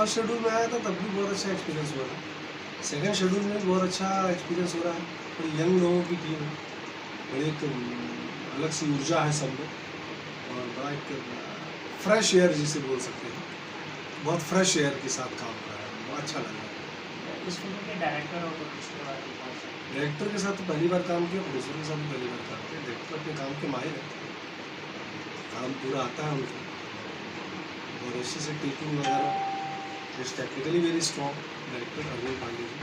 First schedule में आया था तब भी बहुत अच्छा एक्सपीरियंस हुआ था, सेकंड शेड्यूल में भी बहुत अच्छा एक्सपीरियंस हो रहा है। बड़ी यंग लोगों की टीम है, बड़ी एक अलग सी ऊर्जा है सब में, और बड़ा एक फ्रेश एयर जिसे बोल सकते हैं, बहुत फ्रेश एयर के साथ काम कर रहा है, बहुत अच्छा लग रहा है। इस फिल्म के डायरेक्टर और प्रोड्यूसर के बारे में कौन सा? डायरेक्टर के साथ तो पहली बार काम किया, प्रोड्यूसर के साथ भी पहली बार काम किया। डायरेक्टर अपने काम के माहिर है, काम पूरा आता है उनको, और इसी से टेकिंग वगैरह is technically very strong. Director Arvind Pandey ji,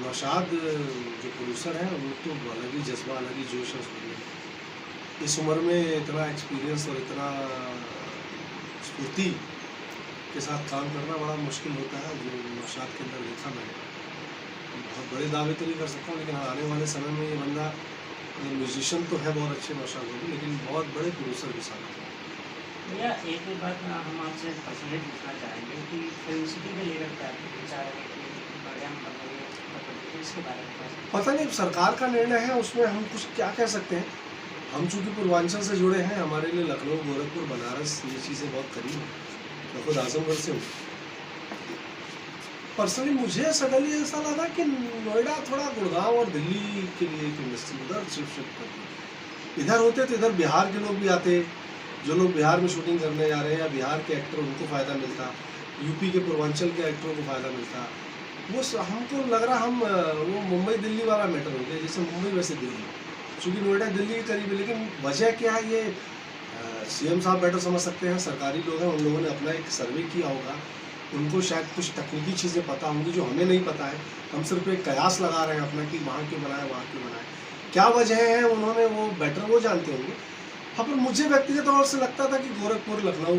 Naushad जो प्रोड्यूसर हैं वो तो अलग ही जज्बा, अलग ही जोश है उसमें। इस उम्र में इतना एक्सपीरियंस और इतना स्फूर्ति के साथ काम करना बड़ा मुश्किल होता है, जो नौशाद के अंदर देखा मैंने। बहुत बड़े दावे तो नहीं कर सकता हूँ, लेकिन आने वाले समय में ये बंदा म्यूजिशियन तो है बहुत अच्छे नौशाद होगी, लेकिन बहुत बड़े प्रोड्यूसर के साथ है। भैया एक बात हम आपसे पर्सनली पूछना चाहेंगे कि फिल्म सिटी के लेकर क्या विचार है कि बढ़िया बन रही है, इसके बारे में कैसे? पता नहीं, सरकार का निर्णय है, उसमें हम कुछ क्या कह सकते हैं। हम चूँकि पूर्वांचल से जुड़े हैं, हमारे लिए लखनऊ, गोरखपुर, बनारस ये चीज़ें बहुत करीब हैं। मैं खुद आजमगढ़ से हूँ। पर्सनली मुझे सडनली ऐसा लगा कि नोएडा थोड़ा गुड़गांव और दिल्ली के लिए एक इंडस्ट्री उधर शिफ्ट करती। इधर होते तो इधर बिहार के लोग भी आते, जो लोग बिहार में शूटिंग करने जा रहे हैं, या बिहार के एक्टर, उनको फ़ायदा मिलता, यूपी के पूर्वांचल के एक्टरों को फ़ायदा मिलता। वो हमको लग रहा हम वो मुंबई दिल्ली वाला मैटर हो गया, जैसे मुंबई वैसे दिल्ली, चूँकि नोएडा दिल्ली के करीब है। लेकिन वजह क्या है, ये सीएम साहब बेटर समझ सकते हैं, सरकारी लोग हैं, उन लोगों ने अपना एक सर्वे किया होगा, उनको शायद कुछ तकनीकी चीज़ें पता होंगी जो हमें नहीं पता है। हम सिर्फ एक कयास लगा रहे हैं अपना कि वहाँ क्यों बनाए, वहाँ क्यों बनाए, क्या वजह है उन्होंने वो बेटर वो जानते होंगे। हाँ, पर मुझे व्यक्तिगत तौर से लगता था कि गोरखपुर, लखनऊ,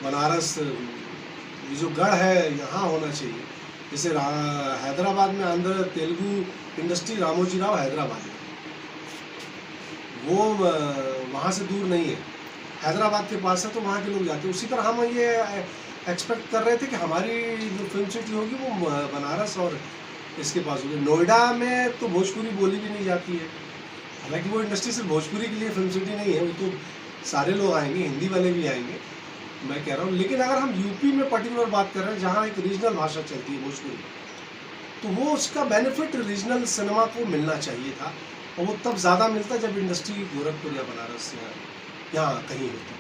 बनारस, ये जो गढ़ है यहाँ होना चाहिए। जैसे हैदराबाद में आंध्र तेलुगु इंडस्ट्री, रामोजी राव हैदराबाद में, वो वहाँ से दूर नहीं है, हैदराबाद के पास है, तो वहाँ के लोग जाते हैं। उसी तरह हम ये एक्सपेक्ट कर रहे थे कि हमारी जो फिल्म सिटी होगी वो बनारस और इसके पास होगी। नोएडा में तो भोजपुरी बोली भी नहीं जाती है, हालांकि वो इंडस्ट्री सिर्फ भोजपुरी के लिए फिल्म सिटी नहीं है, वो तो सारे लोग आएंगे, हिंदी वाले भी आएंगे, मैं कह रहा हूँ। लेकिन अगर हम यूपी में पर्टिकुलर बात कर रहे हैं, जहाँ एक रीजनल भाषा चलती है भोजपुरी, तो वो उसका बेनिफिट रीजनल सिनेमा को मिलना चाहिए था, और वो तब ज़्यादा मिलता जब इंडस्ट्री गोरखपुर या बनारस या यहाँ कहीं होती।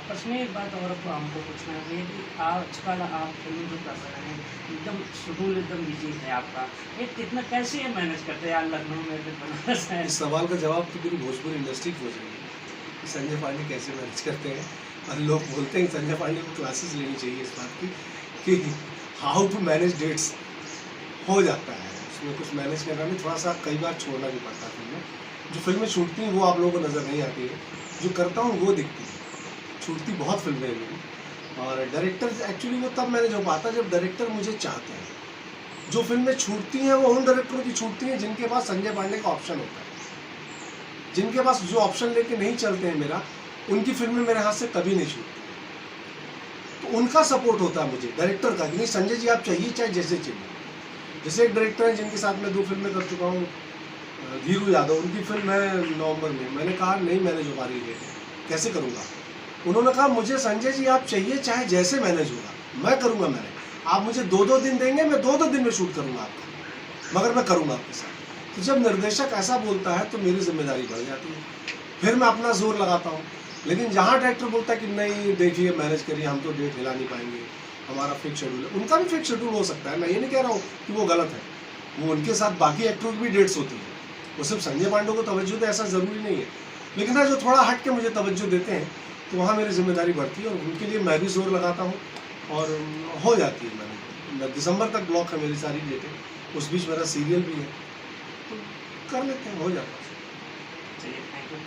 पर्सनली एक बात और हमको पूछना है कि आजकल आप फिल्म जो कर रहे हैं, एकदम शेड्यूल एकदम बिजी है आपका, ये कितना कैसे मैनेज करते हैं यार, लखनऊ में फिर बनारस है? इस सवाल का जवाब तो पूरी भोजपुरी इंडस्ट्री खोज रही है कि संजय पांडे कैसे मैनेज करते हैं। और लोग बोलते हैं संजय पांडे को क्लासेस लेनी चाहिए इस बात की कि हाउ टू मैनेज डेट्स। हो जाता है उसमें कुछ मैनेज करना भी, थोड़ा सा कई बार छोड़ना भी पड़ता है फिल्में। जो फिल्में छूटती हैं वो आप लोगों को नज़र नहीं आती है, जो करता हूँ वो दिखती है। छूटती बहुत फिल्में हैं मेरी, और डायरेक्टर एक्चुअली वो तब मैनेज हो पाता जब डायरेक्टर मुझे चाहते हैं। जो फिल्में छूटती हैं वो उन डायरेक्टरों की छूटती हैं जिनके पास संजय पांडे का ऑप्शन होता है। जिनके पास जो ऑप्शन लेके नहीं चलते हैं मेरा, उनकी फिल्में मेरे हाथ से कभी नहीं छूटती। तो उनका सपोर्ट होता है मुझे डायरेक्टर का कि नहीं संजय जी आप चाहिए, चाहे जैसे चाहिए। जैसे एक डायरेक्टर हैं जिनके साथ मैं 2 फिल्में कर चुका हूँ, धीरू यादव, उनकी फिल्म है नवंबर में, मैंने कहा नहीं मैनेज हो पा रही है, कैसे करूँगा। उन्होंने कहा मुझे संजय जी आप चाहिए, चाहे जैसे मैनेज होगा, मैं करूँगा मैनेज। आप मुझे 2-2 दिन देंगे, मैं 2-2 दिन में शूट करूँगा आपका, मगर मैं करूँगा आपके साथ। तो जब निर्देशक ऐसा बोलता है तो मेरी जिम्मेदारी बढ़ जाती है, फिर मैं अपना जोर लगाता हूँ। लेकिन जहाँ डायरेक्टर बोलता है कि नहीं देखिए मैनेज करिए, हम तो डेट हिला नहीं पाएंगे, हमारा फिक्स शेड्यूल है, उनका भी फिक्स शेड्यूल हो सकता है, मैं ये नहीं कह रहा हूँ कि वो गलत है, वो उनके साथ बाकी एक्टरों की भी डेट्स होती है, वो सिर्फ संजय पांडे को तवज्जो दे ऐसा ज़रूरी नहीं है। लेकिन जो थोड़ा हट के मुझे तवज्जो देते हैं तो वहाँ मेरी जिम्मेदारी बढ़ती है, और उनके लिए मैं भी जोर लगाता हूँ, और हो जाती है। मैंने दिसंबर तक ब्लॉक है मेरी सारी डेटें, उस बीच मेरा सीरियल भी है, तो कर लेते हैं, हो जाता है। चलिए, थैंक यू।